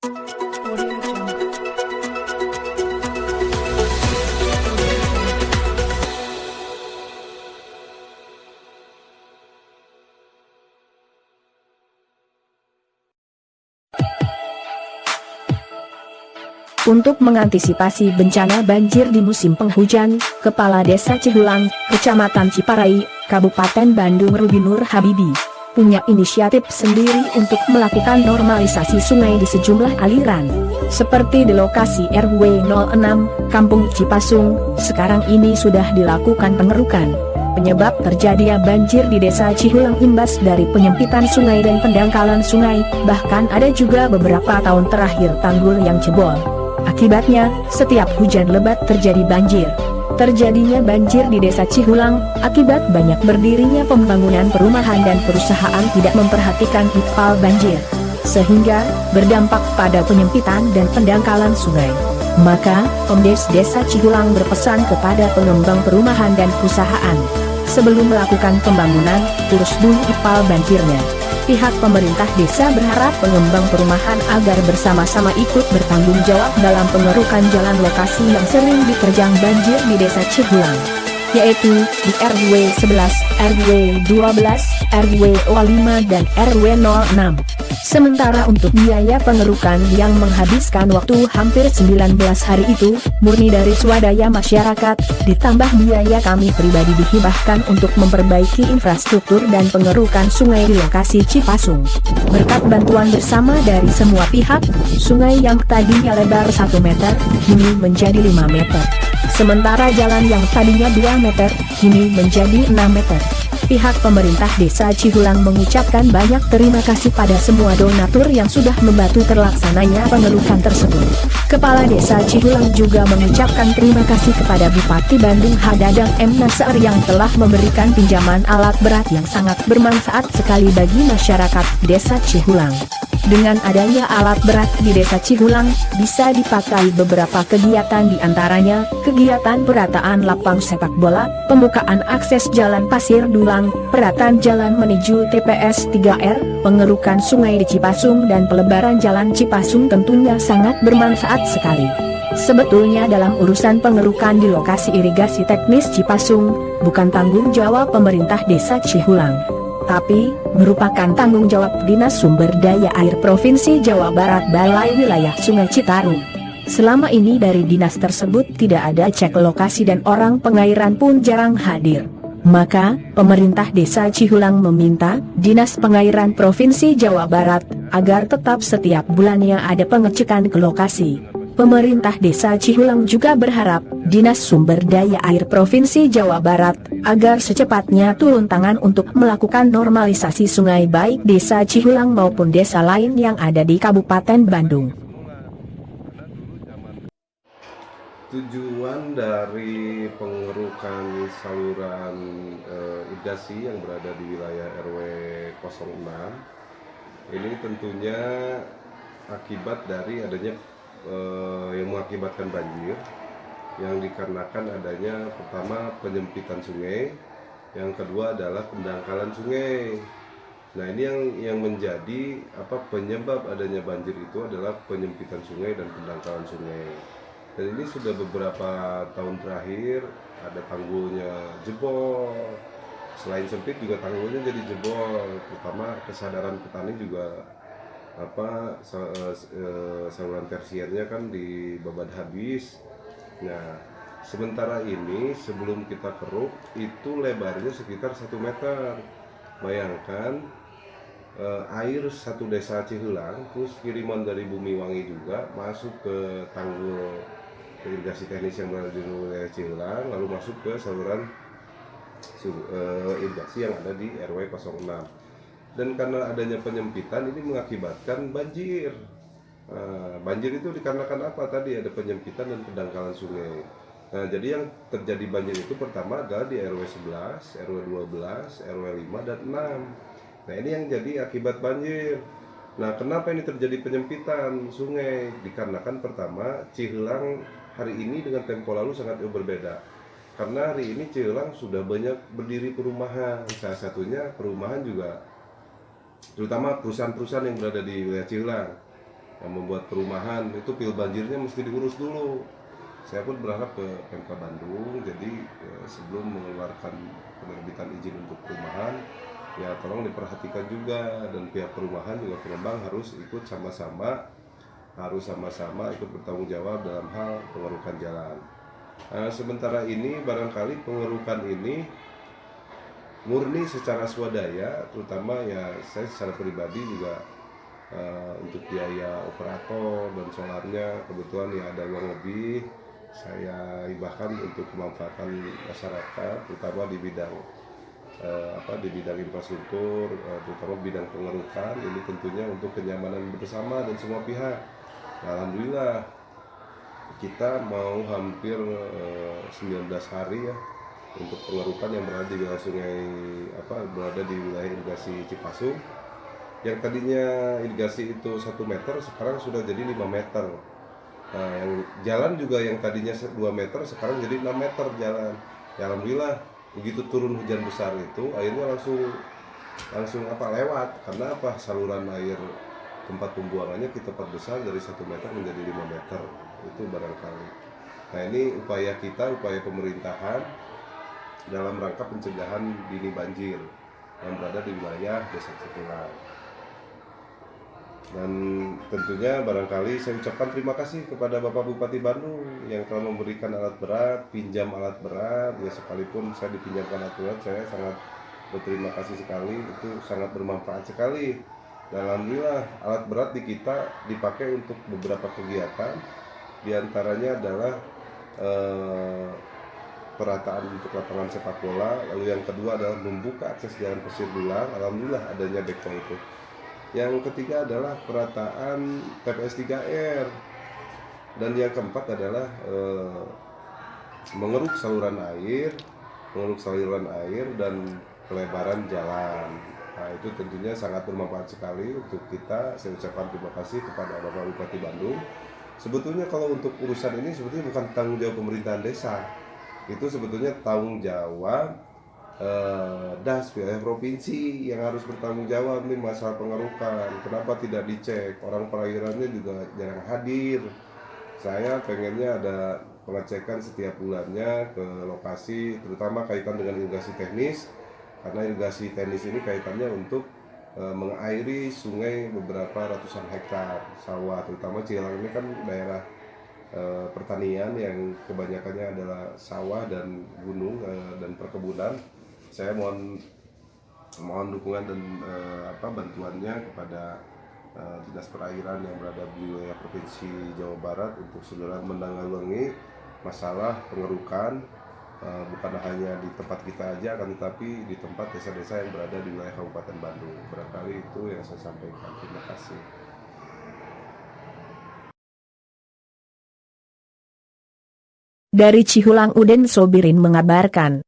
Audio Jungle. Untuk mengantisipasi bencana banjir di musim penghujan, Kepala Desa Cihulang, Kecamatan Ciparai, Kabupaten Bandung Rubinur Habibi, punya inisiatif sendiri untuk melakukan normalisasi sungai di sejumlah aliran. Seperti di lokasi RW 06, Kampung Cipasung, sekarang ini sudah dilakukan pengerukan. Penyebab terjadinya banjir di Desa Cihulang imbas dari penyempitan sungai dan pendangkalan sungai, bahkan ada juga beberapa tahun terakhir tanggul yang jebol. Akibatnya, setiap hujan lebat terjadi banjir. Terjadinya banjir di Desa Cihulang, akibat banyak berdirinya pembangunan perumahan dan perusahaan tidak memperhatikan ipal banjir, sehingga berdampak pada penyempitan dan pendangkalan sungai. Maka, Pemdes Desa Cihulang berpesan kepada pengembang perumahan dan perusahaan, sebelum melakukan pembangunan, urus dulu ipal banjirnya. Pihak pemerintah desa berharap pengembang perumahan agar bersama-sama ikut bertanggung jawab dalam pengerukan jalan lokasi yang sering diterjang banjir di Desa Cihulang, yaitu di RW 11, RW 12, RW 05 dan RW 06. Sementara untuk biaya pengerukan yang menghabiskan waktu hampir 19 hari itu, murni dari swadaya masyarakat, ditambah biaya kami pribadi dihibahkan untuk memperbaiki infrastruktur dan pengerukan sungai di lokasi Cipasung. Berkat bantuan bersama dari semua pihak, sungai yang tadinya lebar 1 meter, kini menjadi 5 meter. Sementara jalan yang tadinya 2 meter, kini menjadi 6 meter. Pihak pemerintah Desa Cihulang mengucapkan banyak terima kasih pada semua donatur yang sudah membantu terlaksananya pengerukan tersebut. Kepala Desa Cihulang juga mengucapkan terima kasih kepada Bupati Bandung H. Dadang M. Nasar yang telah memberikan pinjaman alat berat yang sangat bermanfaat sekali bagi masyarakat Desa Cihulang. Dengan adanya alat berat di Desa Cihulang, bisa dipakai beberapa kegiatan, diantaranya kegiatan perataan lapang sepak bola, pembukaan akses jalan pasir dulang, perataan jalan menuju TPS 3R, pengerukan sungai di Cipasung dan pelebaran jalan Cipasung tentunya sangat bermanfaat sekali. Sebetulnya dalam urusan pengerukan di lokasi irigasi teknis Cipasung, bukan tanggung jawab pemerintah Desa Cihulang, tapi merupakan tanggung jawab Dinas Sumber Daya Air Provinsi Jawa Barat Balai Wilayah Sungai Citarum. Selama ini dari dinas tersebut tidak ada cek lokasi dan orang pengairan pun jarang hadir. Maka, pemerintah Desa Cihulang meminta Dinas Pengairan Provinsi Jawa Barat agar tetap setiap bulannya ada pengecekan ke lokasi. Pemerintah Desa Cihulang juga berharap Dinas Sumber Daya Air Provinsi Jawa Barat agar secepatnya turun tangan untuk melakukan normalisasi sungai baik Desa Cihulang maupun desa lain yang ada di Kabupaten Bandung. Tujuan dari pengerukan saluran irigasi yang berada di wilayah RW 06 ini tentunya akibat dari adanya yang mengakibatkan banjir yang dikarenakan adanya pertama penyempitan sungai, yang kedua adalah pendangkalan sungai. Nah, ini yang menjadi penyebab adanya banjir itu adalah penyempitan sungai dan pendangkalan sungai. Dan ini sudah beberapa tahun terakhir ada tanggulnya jebol. Selain sempit juga tanggulnya jadi jebol. Pertama kesadaran petani juga saluran tersiernya kan dibabat habis. Nah, sementara ini sebelum kita keruk itu lebarnya sekitar 1 meter. Bayangkan air satu Desa Cihulang terus kiriman dari Bumi Wangi juga masuk ke tanggul irigasi teknis yang berada di wilayah Cihulang, lalu masuk ke saluran irigasi yang ada di RW 06. Dan karena adanya penyempitan ini mengakibatkan banjir. Banjir itu dikarenakan apa tadi? Ada penyempitan dan pendangkalan sungai. Nah, jadi yang terjadi banjir itu pertama adalah di RW 11, RW 12, RW 5 dan 6. Nah, ini yang jadi akibat banjir. Nah, kenapa ini terjadi penyempitan sungai? Dikarenakan pertama Cihulang hari ini dengan tempo lalu sangat berbeda. Karena hari ini Cihulang sudah banyak berdiri perumahan. Salah satunya perumahan juga terutama perusahaan-perusahaan yang berada di wilayah Cihulang. yang membuat perumahan itu pil banjirnya mesti diurus dulu. Saya pun berharap ke Pemkab Bandung, jadi sebelum mengeluarkan penerbitan izin untuk perumahan, ya tolong diperhatikan juga, dan pihak perumahan juga pengembang harus ikut sama-sama ikut bertanggung jawab dalam hal pengerukan jalan. Sementara ini barangkali pengerukan ini murni secara swadaya, terutama ya saya secara pribadi juga untuk biaya operator dan solarnya kebetulan ya ada uang lebih, saya hibahkan untuk kemanfaatan masyarakat, terutama di bidang di bidang infrastruktur, terutama bidang pengerukan. Ini tentunya untuk kenyamanan bersama dan semua pihak. Alhamdulillah kita mau hampir 19 hari ya untuk pengerukan yang berada di wilayah berada di wilayah irigasi Cipasung. Yang tadinya irigasi itu 1 meter sekarang sudah jadi 5 meter. Nah, yang jalan juga yang tadinya 2 meter sekarang jadi 6 meter jalan. Ya, alhamdulillah begitu turun hujan besar itu airnya langsung lewat, karena saluran air tempat pembuangannya kita perbesar dari 1 meter menjadi 5 meter itu barangkali. Nah, ini upaya pemerintahan dalam rangka pencegahan dini banjir yang berada di wilayah Desa Cihulang. Dan tentunya barangkali saya ucapkan terima kasih kepada Bapak Bupati Bandung yang telah memberikan alat berat, pinjam alat berat, ya sekalipun saya dipinjamkan alat berat, saya sangat berterima kasih sekali, itu sangat bermanfaat sekali. Dan alhamdulillah alat berat di kita dipakai untuk beberapa kegiatan, diantaranya adalah perataan untuk lapangan sepak bola, lalu yang kedua adalah membuka akses jalan pesir Dulang, alhamdulillah adanya backhoe itu. Yang ketiga adalah perataan TPS 3R, dan yang keempat adalah mengeruk saluran air dan pelebaran jalan. Nah, itu tentunya sangat bermanfaat sekali untuk kita. Saya ucapkan terima kasih kepada Bapak Bupati Bandung. Sebetulnya kalau untuk urusan ini sebetulnya bukan tanggung jawab pemerintahan desa, itu sebetulnya tanggung jawab DAS wilayah provinsi yang harus bertanggung jawab nih masalah pengerukan. Kenapa tidak dicek? Orang perairannya juga jarang hadir. Saya pengennya ada pengecekan setiap bulannya ke lokasi, terutama kaitan dengan irigasi teknis, karena irigasi teknis ini kaitannya untuk mengairi sungai beberapa ratusan hektar sawah, terutama Cihilang ini kan daerah pertanian yang kebanyakannya adalah sawah dan gunung dan perkebunan. Saya mohon dukungan dan bantuannya kepada Dinas Perairan yang berada di wilayah Provinsi Jawa Barat untuk segera menanggulangi masalah pengerukan, bukan hanya di tempat kita aja, akan tetapi di tempat desa-desa yang berada di wilayah Kabupaten Bandung. Barangkali itu yang saya sampaikan. Terima kasih. Dari Cihulang Uden Sobirin mengabarkan.